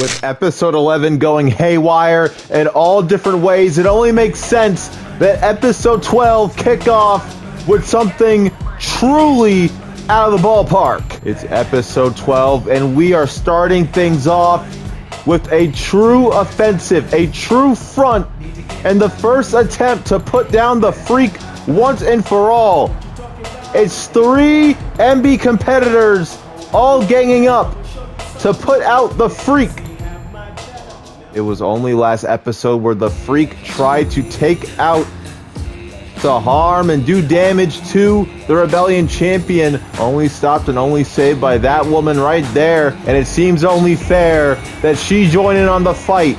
With episode 11 going haywire in all different ways, it only makes sense that episode 12 kick off with something truly out of the ballpark. It's episode 12, and we are starting things off with a true offensive, a true front, and the first attempt to put down the Freak once and for all. It's 3 MB competitors all ganging up to put out the Freak. It was only last episode where the Freak tried to take out, to harm and do damage to the Rebellion champion, only stopped and only saved by that woman right there, and it seems only fair that she joined in on the fight.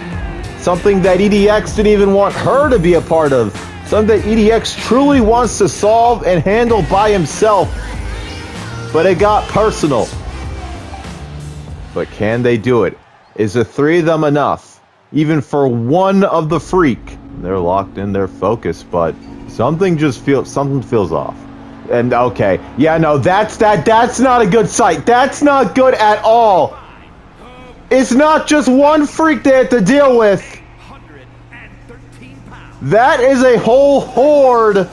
Something that EDX didn't even want her to be a part of. Something that EDX truly wants to solve and handle by himself. But it got personal. But can they do it? Is the 3 of them enough? Even for one of the Freak? They're locked in their focus, but something feels off. And okay, yeah, no, that's not a good sight. That's not good at all. It's not just one Freak they have to deal with. That is a whole horde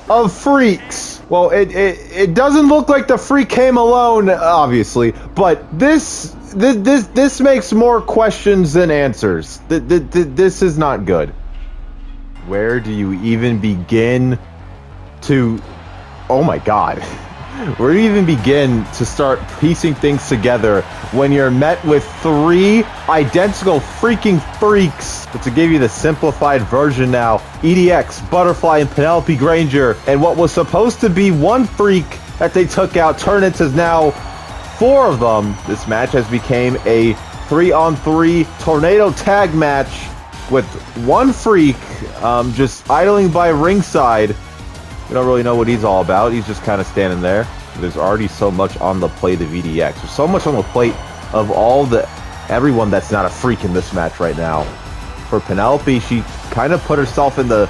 of Freaks. Well, it doesn't look like the Freak came alone, obviously, but this makes more questions than answers. This is not good. Where do you even begin to... Oh my god. Where do you even begin to start piecing things together when you're met with 3 identical freaking Freaks? But to give you the simplified version now, EDX, Butterfly, and Penelope Granger, and what was supposed to be 1 Freak that they took out turned into now 4 of them. This match has become a 3-on-3 tornado tag match with 1 Freak just idling by ringside. We don't really know what he's all about. He's just kind of standing there. There's already so much on the plate of EDX. There's so much on the plate of everyone that's not a Freak in this match right now. For Penelope, she kind of put herself in the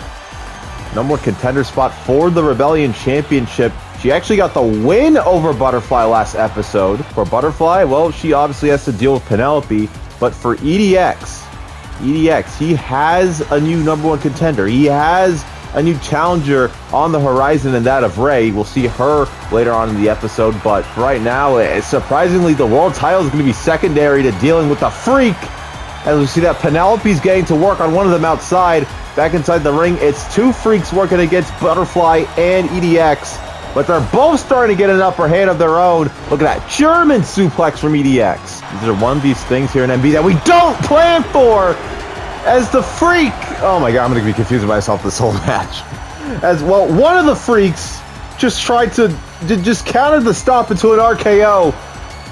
number 1 contender spot for the Rebellion Championship. She actually got the win over Butterfly last episode. For Butterfly, well, she obviously has to deal with Penelope. But for EDX, he has a new number 1 contender. He has a new challenger on the horizon, and that of Ray. We'll see her later on in the episode, but right now, surprisingly, the world title is going to be secondary to dealing with the Freak. As we see that Penelope's getting to work on one of them outside. Back inside the ring, it's 2 Freaks working against Butterfly and EDX, but they're both starting to get an upper hand of their own. Look at that German suplex from EDX. These are one of these things here in MB that we don't plan for. As the Freak, oh my god, I'm going to be confusing myself this whole match. As well, one of the Freaks just tried to just counter the stop into an RKO,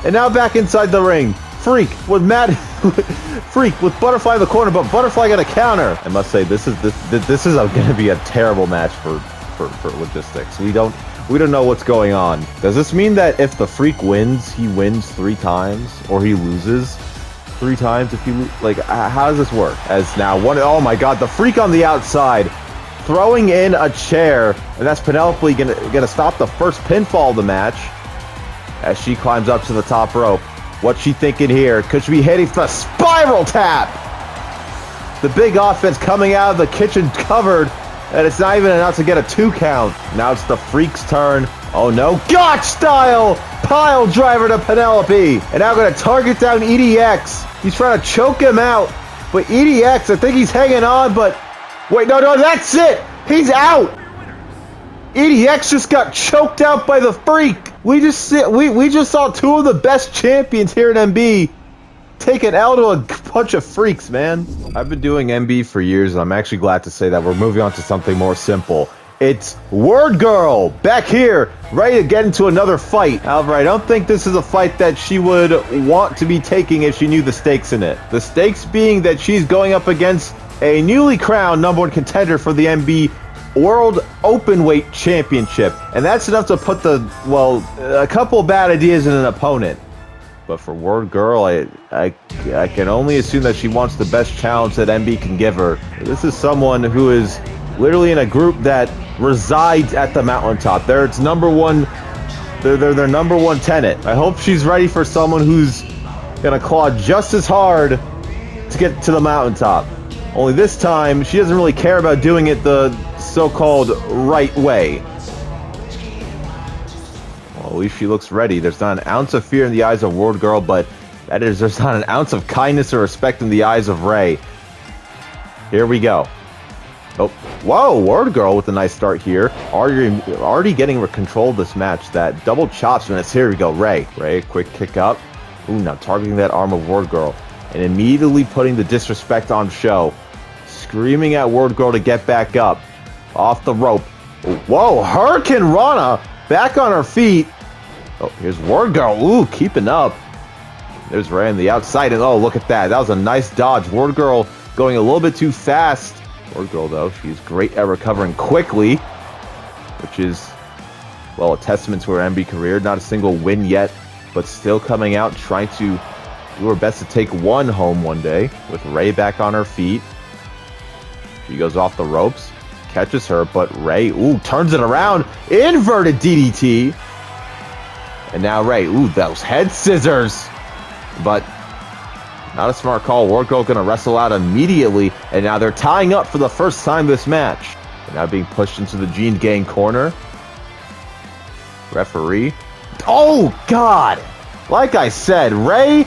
and now back inside the ring. Freak with Butterfly in the corner, but Butterfly got a counter. I must say, this is going to be a terrible match for logistics. We don't know what's going on. Does this mean that if the Freak wins, he wins 3 times, or he loses 3 times if you like? How does this work? As now oh my god, the Freak on the outside throwing in a chair, and that's Penelope gonna stop the first pinfall of the match as she climbs up to the top rope. What's she thinking here? Could she be hitting the spiral tap? The big offense coming out of the kitchen covered, and it's not even enough to get a 2 count. Now it's the Freak's turn. Oh no, Gotch style pile driver to Penelope, and now going to target down EDX. He's trying to choke him out, but EDX, I think he's hanging on, but wait, no, that's it. He's out. EDX just got choked out by the Freak. We just saw 2 of the best champions here in MB take an L to a bunch of Freaks, man. I've been doing MB for years, and I'm actually glad to say that we're moving on to something more simple. It's Word Girl back here, ready to get into another fight. However, I don't think this is a fight that she would want to be taking if she knew the stakes in it. The stakes being that she's going up against a newly crowned number 1 contender for the MB World Openweight Championship. And that's enough to put a couple bad ideas in an opponent. But for Word Girl, I can only assume that she wants the best challenge that MB can give her. This is someone who is literally in a group that resides at the mountaintop. They're their number one tenet. I hope she's ready for someone who's gonna claw just as hard to get to the mountaintop. Only this time, she doesn't really care about doing it the so-called right way. Well, at least she looks ready. There's not an ounce of fear in the eyes of Ward Girl, but there's not an ounce of kindness or respect in the eyes of Ray. Here we go. Oh, whoa, Ward Girl with a nice start here. Already getting control of this match. That double chops minutes. Here we go, Ray, quick kick up. Ooh, now targeting that arm of Ward Girl. And immediately putting the disrespect on show. Screaming at Ward Girl to get back up. Off the rope. Whoa, Hurricane Rana back on her feet. Oh, here's Ward Girl. Ooh, keeping up. There's Ray on the outside. And oh, look at that. That was a nice dodge. Ward Girl going a little bit too fast. Ward Girl, though, she's great at recovering quickly. Which is, well, a testament to her MB career. Not a single win yet. But still coming out, trying to do her best to take one home one day. With Ray back on her feet. She goes off the ropes. Catches her, but Ray, ooh, turns it around. Inverted DDT. And now Ray, ooh, those head scissors. But not a smart call. Ward Girl gonna wrestle out immediately. And now they're tying up for the first time this match. And now being pushed into the Gene Gang corner. Referee. Oh, God. Like I said, Ray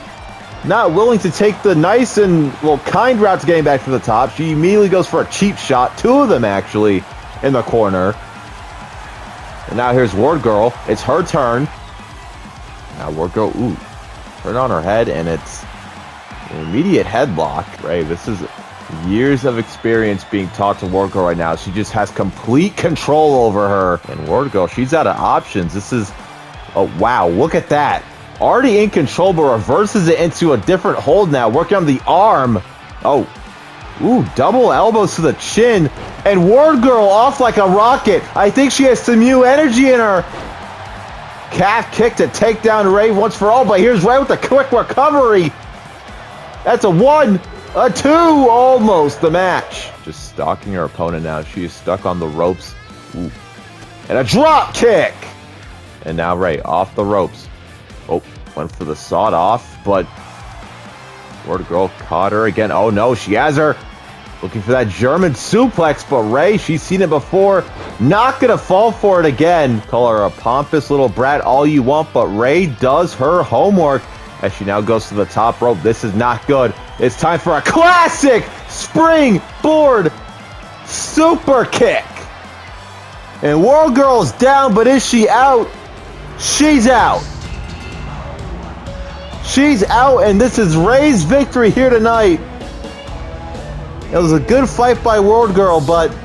not willing to take the nice and, well, kind route to getting back to the top. She immediately goes for a cheap shot. Two of them, actually, in the corner. And now here's Ward Girl. It's her turn. Now Ward Girl, ooh, turn on her head, and it's an immediate headlock. Ray, this is years of experience being taught to Ward Girl right now. She just has complete control over her. And Ward Girl, she's out of options. This is, oh, wow, look at that. Already in control, but reverses it into a different hold now. Working on the arm. Oh. Ooh, double elbows to the chin. And Ward Girl off like a rocket. I think she has some new energy in her. Calf kick to take down Ray once for all. But here's Ray with the quick recovery. That's a 1, a 2, almost the match. Just stalking her opponent now. She is stuck on the ropes. Ooh. And a drop kick. And now Ray off the ropes. Oh, went for the sawed off, but Ward Girl caught her again. Oh no, she has her. Looking for that German suplex, but Ray, she's seen it before. Not gonna fall for it again. Call her a pompous little brat all you want, but Ray does her homework as she now goes to the top rope. This is not good. It's time for a classic springboard super kick. And Ward Girl's down, but is she out? She's out. She's out, and this is Ray's victory here tonight. It was a good fight by Ward Girl, but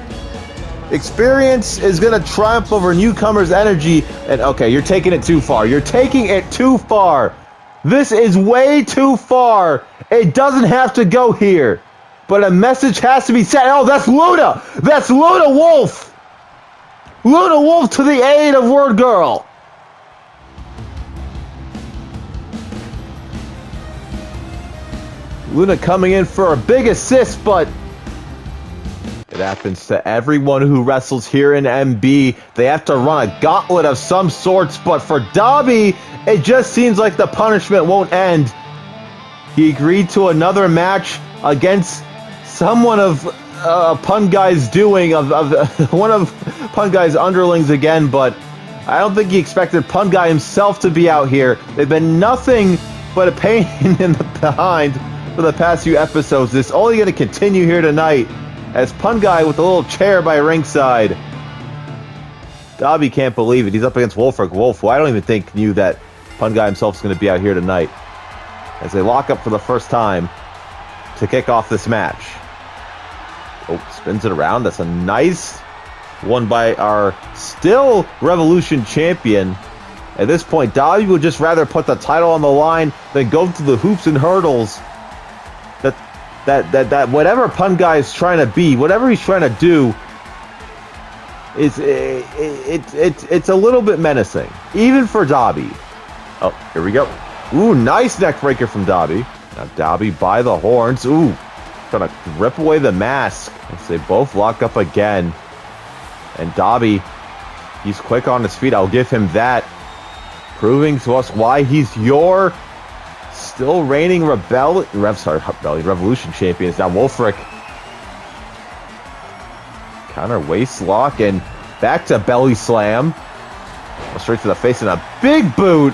experience is going to triumph over newcomers' energy. And okay, you're taking it too far. You're taking it too far. This is way too far. It doesn't have to go here. But a message has to be sent. Oh, that's Luna. That's Luna Wulfe. Luna Wulfe to the aid of Ward Girl. Luna coming in for a big assist, but it happens to everyone who wrestles here in MB. They have to run a gauntlet of some sorts, but for Dabi, it just seems like the punishment won't end. He agreed to another match against someone of Pun Guy's doing, of one of Pun Guy's underlings again, but I don't think he expected Pun Guy himself to be out here. They've been nothing but a pain in the behind for the past few episodes. This is only going to continue here tonight as Pun Guy with a little chair by ringside. Dabi can't believe it. He's up against Wulfric. Wulfe, who I don't even think knew that Pun Guy himself is going to be out here tonight, as they lock up for the first time to kick off this match. Oh, spins it around. That's a nice one by our still Revolution champion. At this point, Dabi would just rather put the title on the line than go through the hoops and hurdles. That whatever Pun Guy is trying to be, whatever he's trying to do, it's a little bit menacing, even for Dabi. Oh, here we go. Ooh, nice neck breaker from Dabi. Now Dabi by the horns. Ooh, trying to rip away the mask. As they both lock up again. And Dabi, he's quick on his feet. I'll give him that. Proving to us why he's your Still reigning Revolution champion is now Wulfric. Counter waist lock and back to belly slam. Straight to the face and a big boot.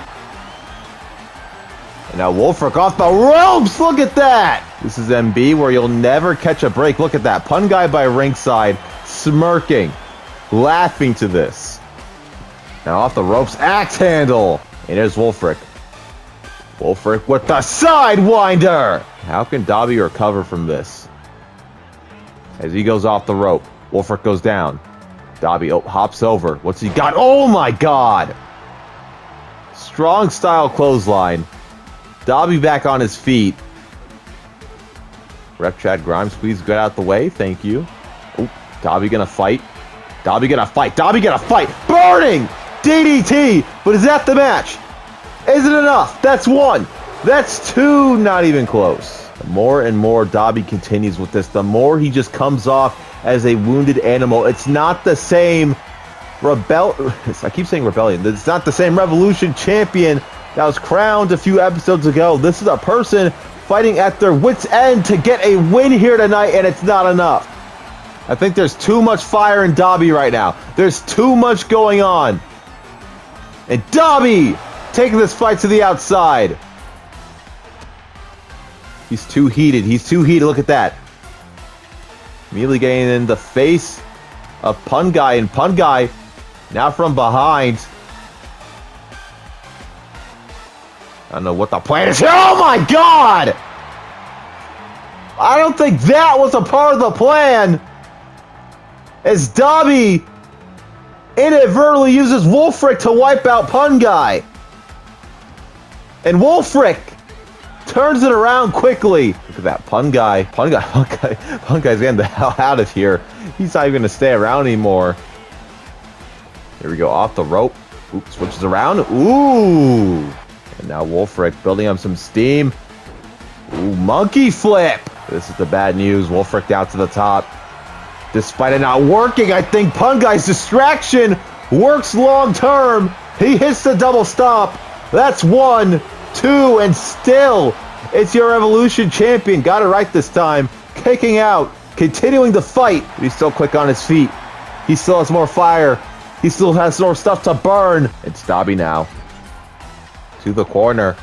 And now Wulfric off the ropes. Look at that. This is MB where you'll never catch a break. Look at that. Pun guy by ringside smirking, laughing to this. Now off the ropes, axe handle. And there's Wulfric. Wulfric with the sidewinder. How can Dabi recover from this? As he goes off the rope, Wulfric goes down. Dabi hops over. What's he got? Oh my god! Strong style clothesline. Dabi back on his feet. Rep Chad Grimes, please get out the way. Thank you. Oh, Dabi gonna fight. Dabi gonna fight. Dabi gonna fight. Burning! DDT! But is that the match? Is it enough? That's one. That's two. Not even close. The more and more Dabi continues with this, the more he just comes off as a wounded animal. It's not the same I keep saying rebellion. It's not the same Revolution champion that was crowned a few episodes ago. This is a person fighting at their wits' end to get a win here tonight, and it's not enough. I think there's too much fire in Dabi right now. There's too much going on. And Dabi taking this fight to the outside. He's too heated. He's too heated. Look at that. Immediately getting in the face of Pun Guy. And Pun Guy now from behind. I don't know what the plan is here. Oh my god! I don't think that was a part of the plan. As Dabi inadvertently uses Wulfric to wipe out Pun Guy. And Wulfric turns it around quickly. Look at that. Pun Guy's getting the hell out of here. He's not even going to stay around anymore. Here we go. Off the rope. Oops. Switches around. Ooh. And now Wulfric building up some steam. Ooh. Monkey flip. This is the bad news. Wulfric down to the top. Despite it not working, I think Pun Guy's distraction works long term. He hits the double stomp. That's 1, 2, and still, it's your Revolution champion. Got it right this time. Kicking out, continuing the fight. But he's still quick on his feet. He still has more fire. He still has more stuff to burn. It's Dabi now. To the corner.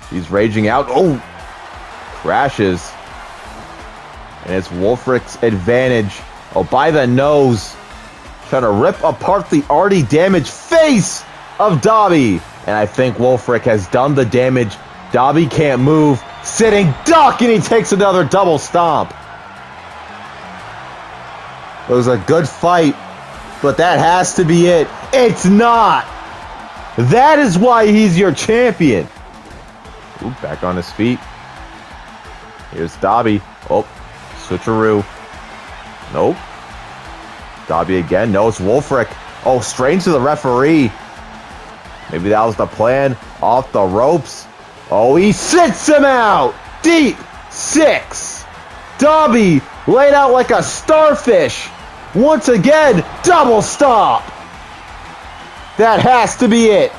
He's raging out. Oh! Crashes. And it's Wulfric's advantage. Oh, by the nose. Trying to rip apart the already damaged face of Dabi. And I think Wulfric has done the damage. Dabi can't move. Sitting duck, and he takes another double stomp. It was a good fight, but that has to be it. It's not. That is why he's your champion. Ooh, back on his feet. Here's Dabi. Oh, switcheroo. Nope. Dabi again. No, it's Wulfric. Oh, strange to the referee. Maybe that was the plan. Off the ropes. Oh, he sits him out. Deep 6. Dabi laid out like a starfish. Once again, double stomp. That has to be it.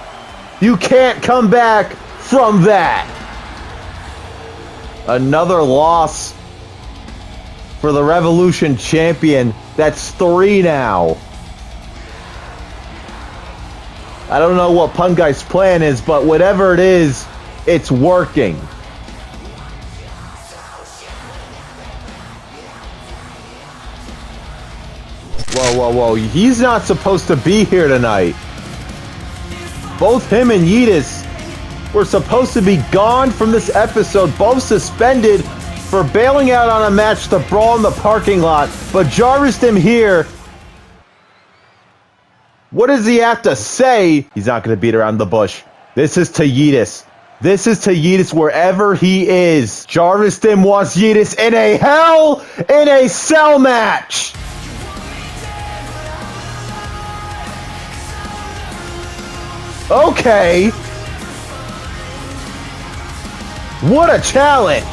You can't come back from that. Another loss for the Revolution champion. That's 3 now. I don't know what Pun Guy's plan is, but whatever it is, it's working. Whoa, whoa, whoa. He's not supposed to be here tonight. Both him and Yeetus were supposed to be gone from this episode, both suspended for bailing out on a match to brawl in the parking lot. But Jarvis him here. What does he have to say? He's not going to beat around the bush. This is to Yeetus. This is to Yeetus wherever he is. Jarvis Dim wants Yeetus in a Hell in a Cell match. Okay. What a challenge.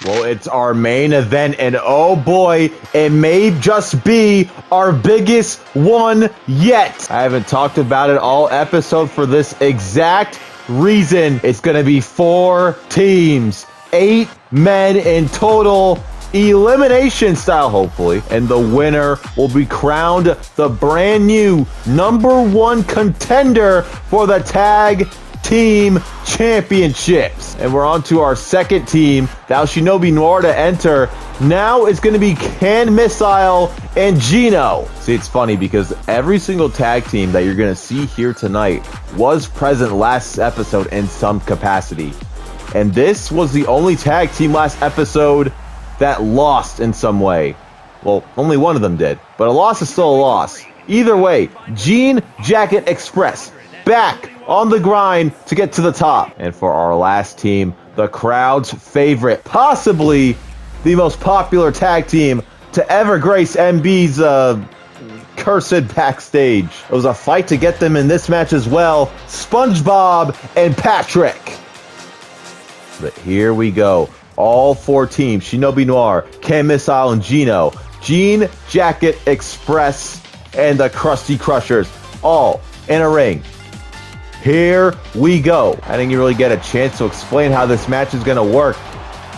Well, it's our main event, and oh boy, it may just be our biggest one yet. I haven't talked about it all episode for this exact reason. It's going to be 4 teams, 8 men in total, elimination style, hopefully. And the winner will be crowned the brand new #1 contender for the tag team championships. And we're on to our second team. Thou Shinobi Noir to enter. Now it's going to be Can Missile and Gino. See, it's funny because every single tag team that you're going to see here tonight was present last episode in some capacity. And this was the only tag team last episode that lost in some way. Well, only one of them did, but a loss is still a loss. Either way, Jean Jacket Express back on the grind to get to the top. And for our last team, the crowd's favorite, possibly the most popular tag team to ever grace MB's cursed backstage. It was a fight to get them in this match as well. SpongeBob and Patrick. But here we go. All 4 teams, Shinobi Noir, Can Missile, and Gino, Jean Jacket Express, and the Krusty Crushers, all in a ring. Here we go. I didn't really get a chance to explain how this match is going to work.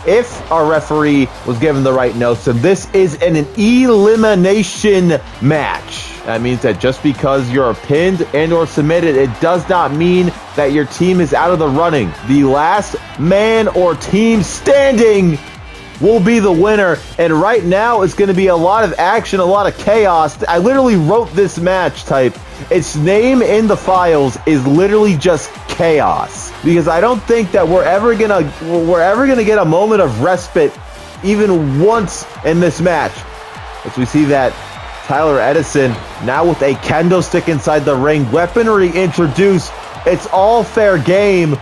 If our referee was given the right notes, then this is an elimination match. That means that just because you're pinned and or submitted, it does not mean that your team is out of the running. The last man or team standing will be the winner. And right now it's going to be a lot of action, a lot of chaos. I literally wrote this match type. Its name in the files is literally just chaos, because I don't think that we're ever gonna get a moment of respite even once in this match. As we see that Tyler Edison now with a kendo stick inside the ring, weaponry introduced. It's all fair game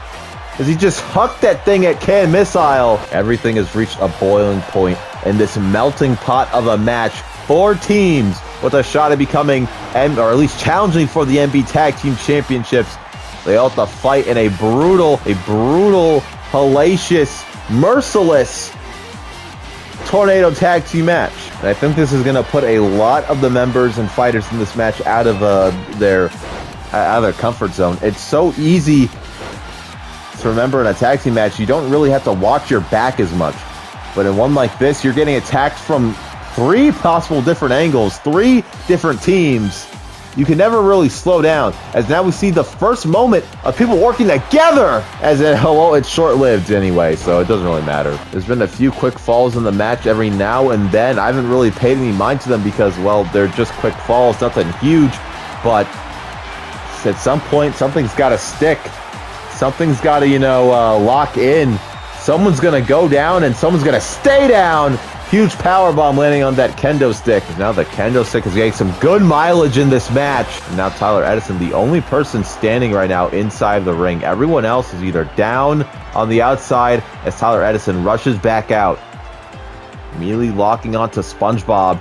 as he just hucked that thing at Can Missile. Everything has reached a boiling point in this melting pot of a match. 4 teams with a shot at becoming, or at least challenging for the MB Tag Team Championships. They all have to fight in a brutal, hellacious, merciless tornado tag team match. And I think this is going to put a lot of the members and fighters in this match out of their comfort zone. It's so easy to remember in a tag team match, you don't really have to watch your back as much. But in one like this, you're getting attacked from 3 possible different angles, 3 different teams. You can never really slow down, as now we see the first moment of people working together. Well, it's short-lived anyway, so it doesn't really matter. There's been a few quick falls in the match every now and then. I haven't really paid any mind to them because, well, they're just quick falls, nothing huge. But at some point, something's got to stick. Something's got to, lock in. Someone's going to go down and someone's going to stay down. Huge powerbomb landing on that kendo stick. Now the kendo stick is getting some good mileage in this match. And now Tyler Edison, the only person standing right now inside the ring. Everyone else is either down on the outside as Tyler Edison rushes back out. Immediately locking onto SpongeBob.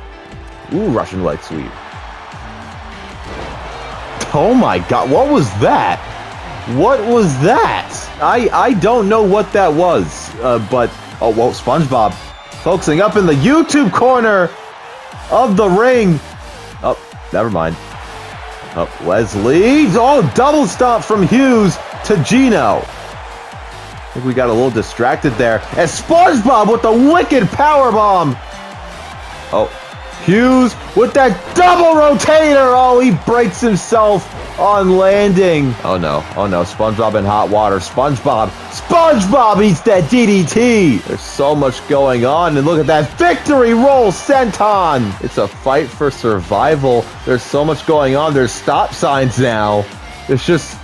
Ooh, Russian leg sweep. Oh my God, what was that? What was that? I don't know what that was, but, oh, whoa, SpongeBob focusing up in the YouTube corner of the ring. Oh, never mind. Oh, Leslie. Oh, double stomp from Hughes to Gino. I think we got a little distracted there. And SpongeBob with the wicked powerbomb. Oh, Hughes with that double rotator. Oh, he breaks himself on landing. Oh no, SpongeBob in hot water. SpongeBob eats that DDT. There's so much going on, and look at that victory roll senton. It's a fight for survival. There's so much going on. There's stop signs now. There's just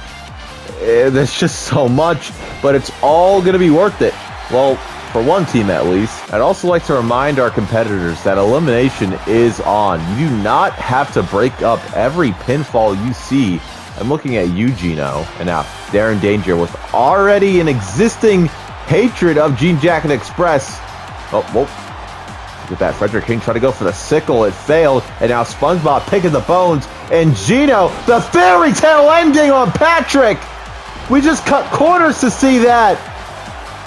so much, but it's all gonna be worth it. Well, for one team at least. I'd also like to remind our competitors that elimination is on. You do not have to break up every pinfall you see. I'm looking at you, Gino, and now they're in danger with already an existing hatred of Jean Jacket Express. Oh, whoa. Look at that. Frederick King tried to go for the sickle. It failed. And now SpongeBob picking the bones. And Gino, the fairy tale ending on Patrick. We just cut corners to see that.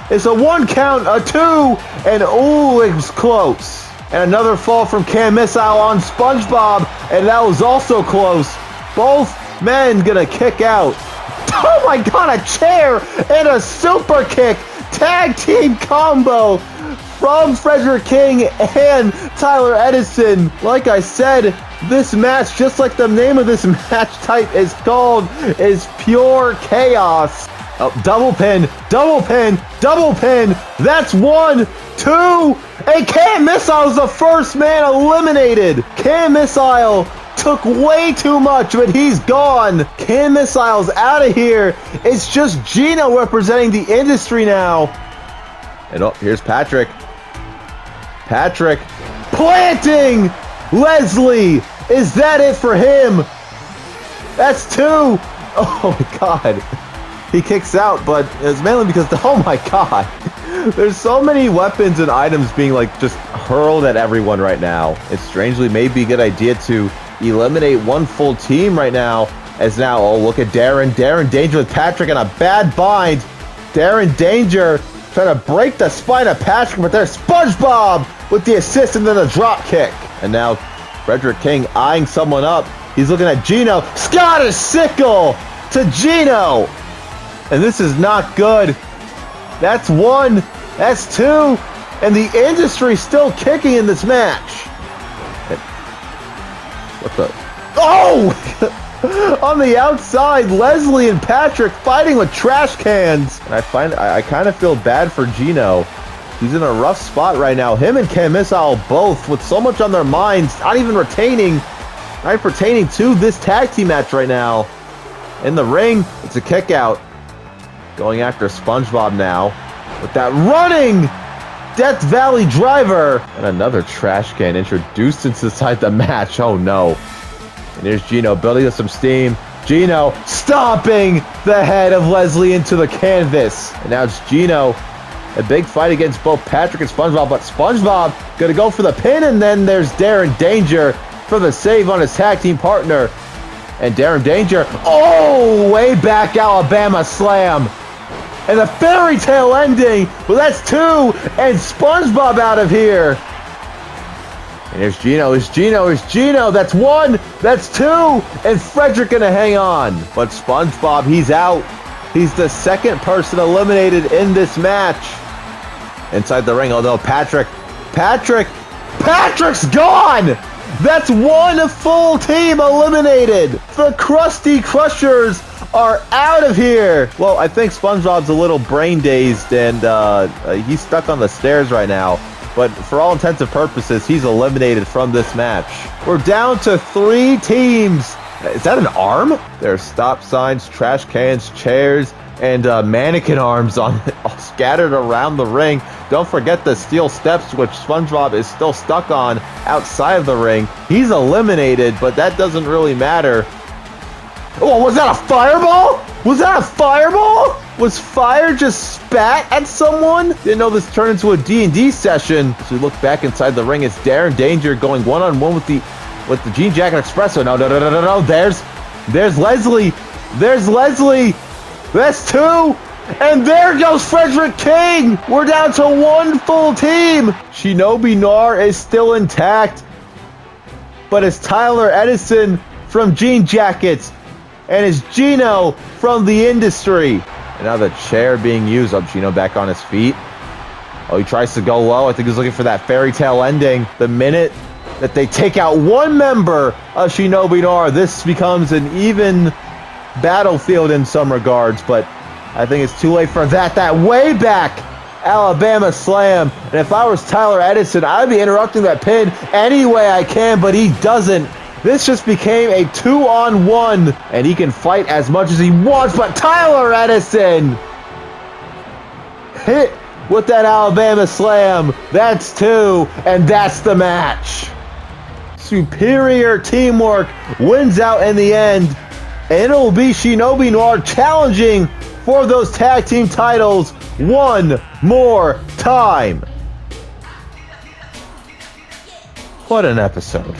It's a 1 count, a 2, and ooh, it was close. And another fall from Can Missile on SpongeBob, and that was also close. Both men gonna kick out. Oh my god, a chair and a super kick. Tag team combo from Frederick King and Tyler Edison. Like I said, this match, just like the name of this match type is called, is pure chaos. Oh, double pin, double pin, double pin. That's 1, 2, and Cam Missile is the first man eliminated. Cam Missile took way too much, but he's gone. Cam Missile's out of here. It's just Gino representing the industry now. And oh, here's Patrick. Patrick planting Leslie. Is that it for him? That's 2. Oh my god. He kicks out, but it's mainly because, oh my god. There's so many weapons and items being like just hurled at everyone right now. It strangely may be a good idea to eliminate one full team right now. As now, oh, look at Darren. Darren Danger with Patrick in a bad bind. Darren Danger trying to break the spine of Patrick, but there's SpongeBob with the assist and then the drop kick. And now Frederick King eyeing someone up. He's looking at Gino. Scottish Sickle to Gino. And this is not good. That's 1. That's 2. And the industry still kicking in this match. What the? Oh! On the outside, Leslie and Patrick fighting with trash cans. And I kind of feel bad for Gino. He's in a rough spot right now. Him and Cam Missile both with so much on their minds, not pertaining to this tag team match right now. In the ring, it's a kick out. Going after SpongeBob now with that running Death Valley driver. And another trash can introduced inside the match. Oh no. And here's Gino building up some steam. Gino stomping the head of Leslie into the canvas. And now it's Gino. A big fight against both Patrick and SpongeBob. But SpongeBob gonna go for the pin. And then there's Darren Danger for the save on his tag team partner. And Darren Danger. Oh, way back Alabama slam. And a fairy tale ending. Well, that's 2. And SpongeBob out of here. And here's Gino. Here's Gino. Here's Gino. That's 1. That's 2. And Frederick gonna hang on. But SpongeBob, he's out. He's the second person eliminated in this match. Inside the ring, although Patrick's gone. That's 1 full team eliminated. The Krusty Crushers are out of here. Well, I think SpongeBob's a little brain dazed and he's stuck on the stairs right now. But for all intents and purposes, he's eliminated from this match. We're down to 3 teams. Is that an arm? There's stop signs, trash cans, chairs, and mannequin arms all scattered around the ring. Don't forget the steel steps, which SpongeBob is still stuck on outside of the ring. He's eliminated, but that doesn't really matter. Oh, was that a fireball? Was that a fireball? Was fire just spat at someone? Didn't know this turned into a D&D session. As we look back inside the ring, it's Darren Danger going one-on-one with the Jean Jacket Espresso. No. There's Leslie. There's Leslie. That's 2. And there goes Frederick King. We're down to 1 full team. Shinobi Noir is still intact. But it's Tyler Edison from Jean Jackets. And it's Gino from the industry. And now the chair being used. Oh, Gino back on his feet. Oh, he tries to go low. I think he's looking for that fairy tale ending. The minute that they take out 1 member of Shinobi Noir, this becomes an even battlefield in some regards. But I think it's too late for that. That way back Alabama slam. And if I was Tyler Edison, I'd be interrupting that pin any way I can, but he doesn't. This just became a 2-on-1, and he can fight as much as he wants, but Tyler Edison hit with that Alabama slam. That's 2, and that's the match. Superior teamwork wins out in the end, and it'll be Shinobi Noir challenging for those tag team titles one more time. What an episode.